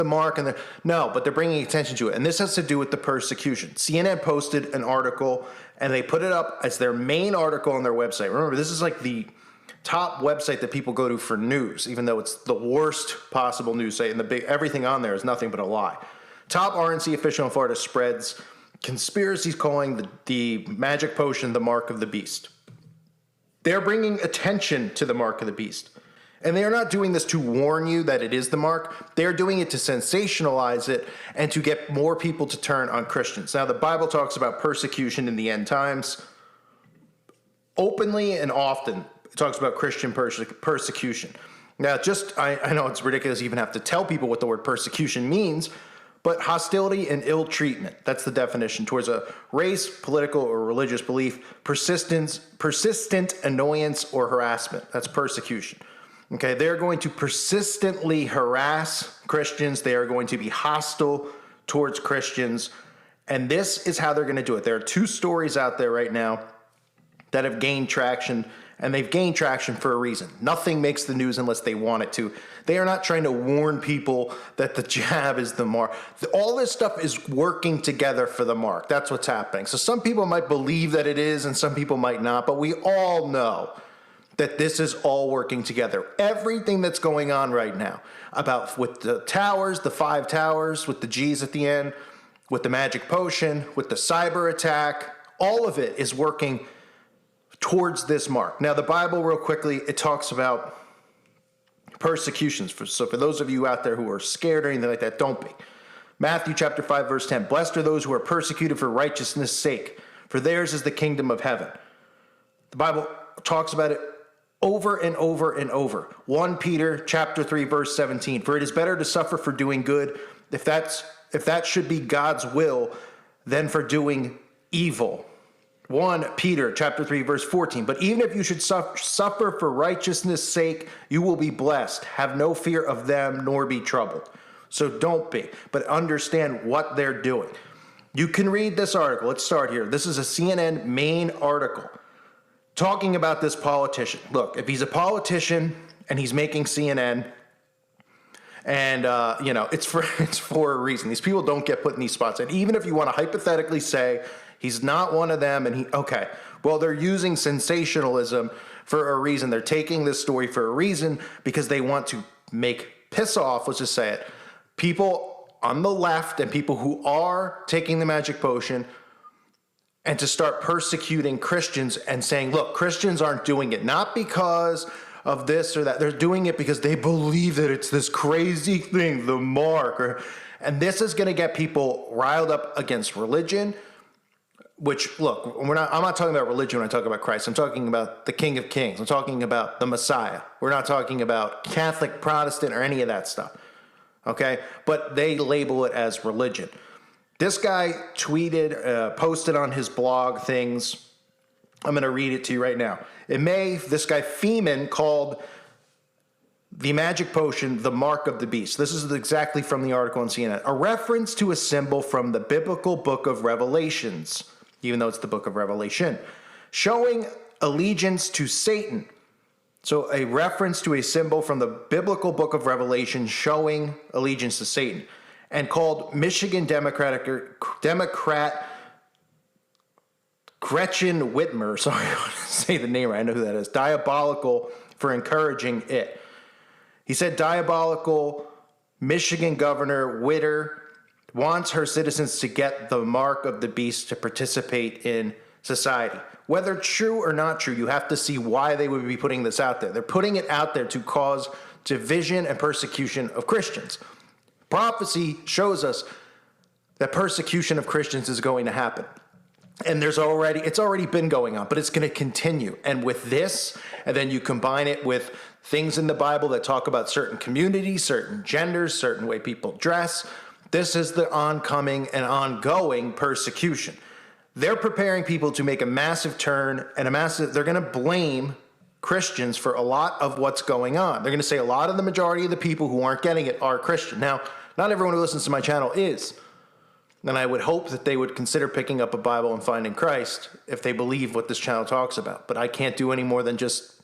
the mark, and no, but they're bringing attention to it. And this has to do with the persecution. CNN posted an article, and they put it up as their main article on their website. Remember, this is like the top website that people go to for news, even though it's the worst possible news site, and everything on there is nothing but a lie. Top RNC official in Florida spreads conspiracies calling the magic potion the mark of the beast. They're bringing attention to the mark of the beast. And they are not doing this to warn you that it is the mark. They're doing it to sensationalize it and to get more people to turn on Christians. Now, the Bible talks about persecution in the end times openly and often. It talks about Christian persecution. Now, I know it's ridiculous to even have to tell people what the word persecution means, but hostility and ill treatment, that's the definition, towards a race, political, or religious belief, persistent annoyance or harassment. That's persecution. Okay, they're going to persistently harass Christians. They are going to be hostile towards Christians. And this is how they're going to do it. There are two stories out there right now that have gained traction, and they've gained traction for a reason. Nothing makes the news unless they want it to. They are not trying to warn people that the jab is the mark. All this stuff is working together for the mark. That's what's happening. So some people might believe that it is, and some people might not, but we all know that this is all working together. Everything that's going on right now with the towers, the 5 towers, with the G's at the end, with the magic potion, with the cyber attack, all of it is working towards this mark. Now, the Bible, real quickly, it talks about persecutions. So for those of you out there who are scared or anything like that, don't be. Matthew chapter 5, verse 10, blessed are those who are persecuted for righteousness' sake, for theirs is the kingdom of heaven. The Bible talks about it over and over and over. 1 Peter chapter 3, verse 17, for it is better to suffer for doing good, if that should be God's will, than for doing evil. 1 Peter chapter 3, verse 14, but even if you should suffer for righteousness' sake, you will be blessed. Have no fear of them, nor be troubled. So don't be, but understand what they're doing. You can read this article. Let's start here. This is a CNN main article talking about this politician. Look, if he's a politician and he's making CNN, and it's for a reason. These people don't get put in these spots. And even if you want to hypothetically say he's not one of them, they're using sensationalism for a reason. They're taking this story for a reason because they want to piss off, let's just say it, people on the left and people who are taking the magic potion, and to start persecuting Christians and saying, look, Christians aren't doing it not because of this or that. They're doing it because they believe that it's this crazy thing, the mark. And this is going to get people riled up against religion, which, look, I'm not talking about religion when I talk about Christ. I'm talking about the King of Kings. I'm talking about the Messiah. We're not talking about Catholic, Protestant, or any of that stuff. Okay? But they label it as religion. This guy tweeted, posted on his blog things. I'm going to read it to you right now. In May, this guy Feeman called the magic potion the mark of the beast. This is exactly from the article on CNN. A reference to a symbol from the biblical book of Revelations, even though it's the book of Revelation, showing allegiance to Satan. So a reference to a symbol from the biblical book of Revelation showing allegiance to Satan. And called Michigan Democrat Gretchen Whitmer, sorry, I want to say the name right, I know who that is, diabolical for encouraging it. He said diabolical Michigan Governor Whitmer wants her citizens to get the mark of the beast to participate in society. Whether true or not true, you have to see why they would be putting this out there. They're putting it out there to cause division and persecution of Christians. Prophecy shows us that persecution of Christians is going to happen. And it's already been going on, but it's going to continue. And with this, and then you combine it with things in the Bible that talk about certain communities, certain genders, certain way people dress, this is the oncoming and ongoing persecution. They're preparing people to make a massive turn and they're going to blame Christians for a lot of what's going on. They're going to say a lot of the majority of the people who aren't getting it are Christian. Now, not everyone who listens to my channel is. And I would hope that they would consider picking up a Bible and finding Christ if they believe what this channel talks about. But I can't do any more than just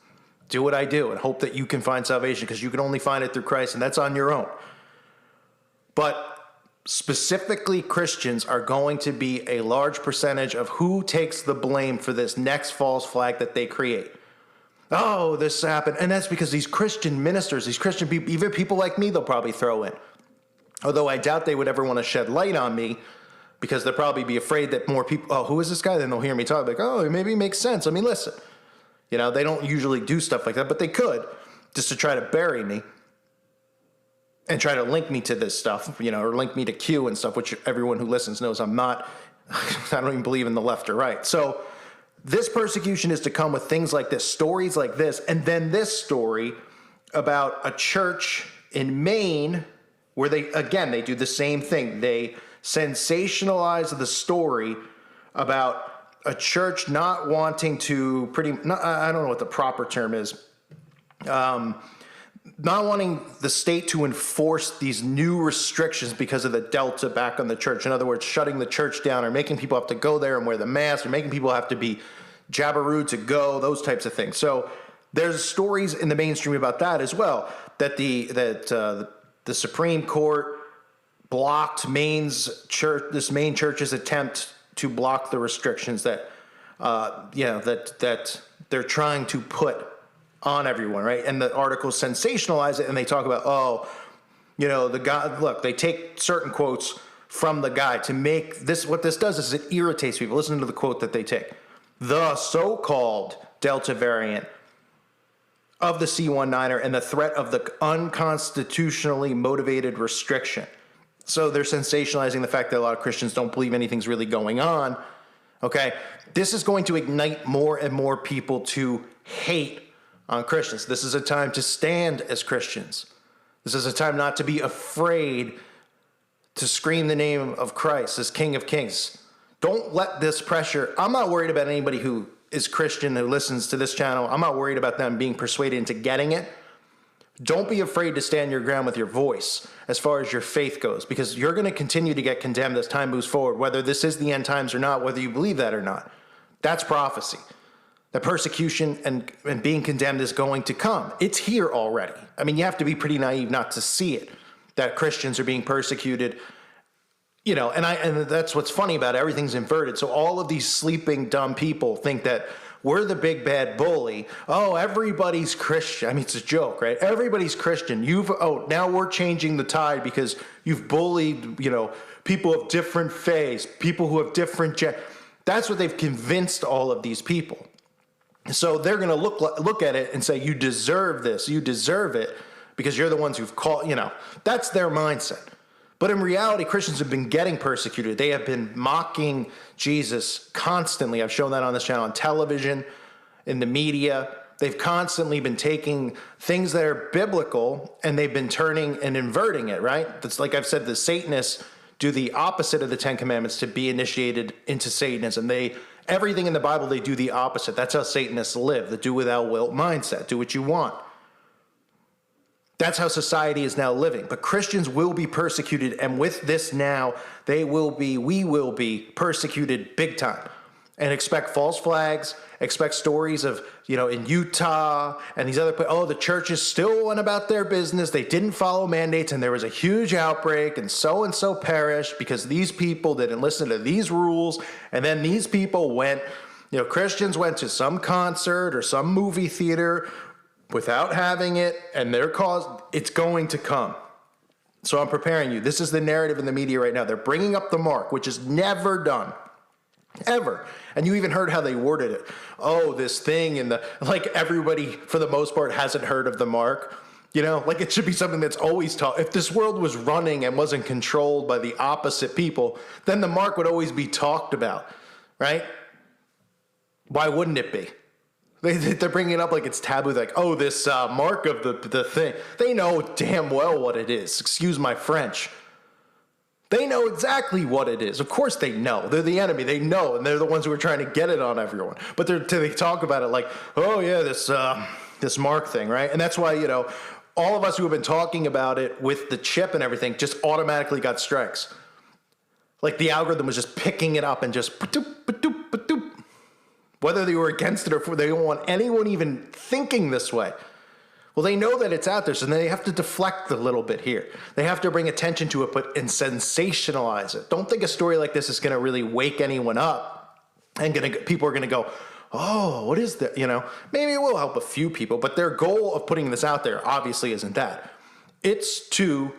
do what I do and hope that you can find salvation, because you can only find it through Christ, and that's on your own. But specifically Christians are going to be a large percentage of who takes the blame for this next false flag that they create. Oh, this happened. And that's because these Christian ministers, these Christian people, even people like me, they'll probably throw in. Although I doubt they would ever want to shed light on me, because they'll probably be afraid that more people, oh, who is this guy? Then they'll hear me talk like, oh, maybe it makes sense. I mean, listen, they don't usually do stuff like that, but they could, just to try to bury me and try to link me to this stuff, or link me to Q and stuff, which everyone who listens knows I'm not. I don't even believe in the left or right. So this persecution is to come with things like this, stories like this, and then this story about a church in Maine where they do the same thing. They sensationalize the story about a church not wanting to I don't know what the proper term is, not wanting the state to enforce these new restrictions because of the Delta back on the church. In other words, shutting the church down or making people have to go there and wear the mask or making people have to be jabberoo to go, those types of things. So there's stories in the mainstream about that as well, that the Supreme Court blocked this Maine church's attempt to block the restrictions that they're trying to put on everyone, right? And the articles sensationalize it, and they talk about, the guy, look, they take certain quotes from the guy to make this, what this does is it irritates people. Listen to the quote that they take. The so-called Delta variant of the C19er and the threat of the unconstitutionally motivated restriction. So they're sensationalizing the fact that a lot of Christians don't believe anything's really going on. Okay, this is going to ignite more and more people to hate on Christians. This is a time to stand as Christians. This is a time not to be afraid to scream the name of Christ as King of Kings. Don't let this pressure. I'm not worried about anybody who is Christian who listens to this channel. I'm not worried about them being persuaded into getting it. Don't be afraid to stand your ground with your voice as far as your faith goes, because you're going to continue to get condemned as time moves forward, whether this is the end times or not, whether you believe that or not. That's prophecy. The persecution and being condemned is going to come. It's here already. I mean, you have to be pretty naive not to see it, that Christians are being persecuted. And that's what's funny about it. Everything's inverted. So all of these sleeping dumb people think that we're the big bad bully. Oh, everybody's Christian. I mean, it's a joke, right? Everybody's Christian. Now we're changing the tide because you've bullied, people of different faiths, people who have different. That's what they've convinced all of these people. So they're going to look at it and say, you deserve this. You deserve it because you're the ones who've called, that's their mindset. But in reality, Christians have been getting persecuted. They have been mocking Jesus constantly. I've shown that on this channel, on television, in the media. They've constantly been taking things that are biblical and they've been turning and inverting it, right? That's like I've said, the Satanists do the opposite of the Ten Commandments to be initiated into Satanism. Everything in the Bible, they do the opposite. That's how Satanists live, the do without will mindset. Do what you want. That's how society is now living. But Christians will be persecuted, and with this now, we will be persecuted big time. And expect false flags, expect stories of, in Utah and these other places, the churches still went about their business. They didn't follow mandates, and there was a huge outbreak, and so perished because these people didn't listen to these rules. And then these people went, Christians went to some concert or some movie theater without having it, and it's going to come. So I'm preparing you. This is the narrative in the media right now. They're bringing up the mark, which is never done. Ever. And you even heard how they worded it. Oh, this thing like everybody for the most part hasn't heard of the mark. Like it should be something that's always taught. If this world was running and wasn't controlled by the opposite people, then the mark would always be talked about, right? Why wouldn't it be? They're bringing it up like it's taboo, like, this mark of the thing. They know damn well what it is. Excuse my French. They know exactly what it is. Of course they know. They're the enemy. They know, and they're the ones who are trying to get it on everyone. But they talk about it like, this mark thing, right? And that's why, all of us who have been talking about it with the chip and everything just automatically got strikes. Like the algorithm was just picking it up and just ba-doop, ba-doop, ba-doop. Whether they were against it or for, they don't want anyone even thinking this way. Well, they know that it's out there, so they have to deflect a little bit here. They have to bring attention to it, and sensationalize it. Don't think a story like this is going to really wake anyone up, and people are going to go, oh, what is that? Maybe it will help a few people, but their goal of putting this out there obviously isn't that. It's to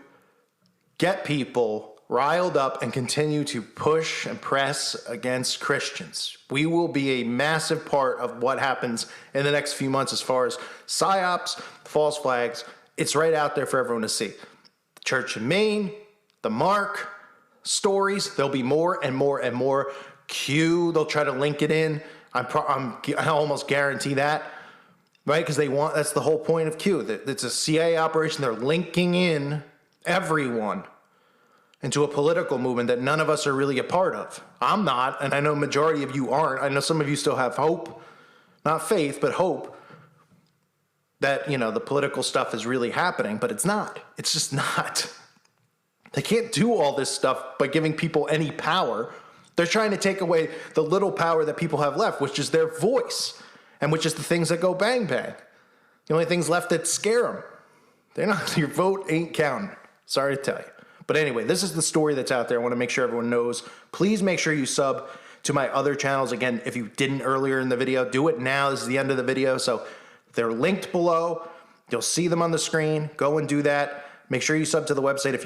get people riled up and continue to push and press against Christians. We will be a massive part of what happens in the next few months as far as psyops, false flags. It's right out there for everyone to see. The church in Maine, the Mark, stories, there'll be more and more and more. Q, they'll try to link it in. I almost guarantee that, right? Because that's the whole point of Q. It's a CIA operation. They're linking in everyone into a political movement that none of us are really a part of. I'm not, and I know majority of you aren't. I know some of you still have hope, not faith, but hope that, the political stuff is really happening, but it's not. It's just not. They can't do all this stuff by giving people any power. They're trying to take away the little power that people have left, which is their voice, and which is the things that go bang, bang. The only things left that scare them. Your vote ain't counting. Sorry to tell you. But anyway, this is the story that's out there. I want to make sure everyone knows. Please make sure you sub to my other channels. Again, if you didn't earlier in the video, do it now. This is the end of the video. So they're linked below. You'll see them on the screen. Go and do that. Make sure you sub to the website if you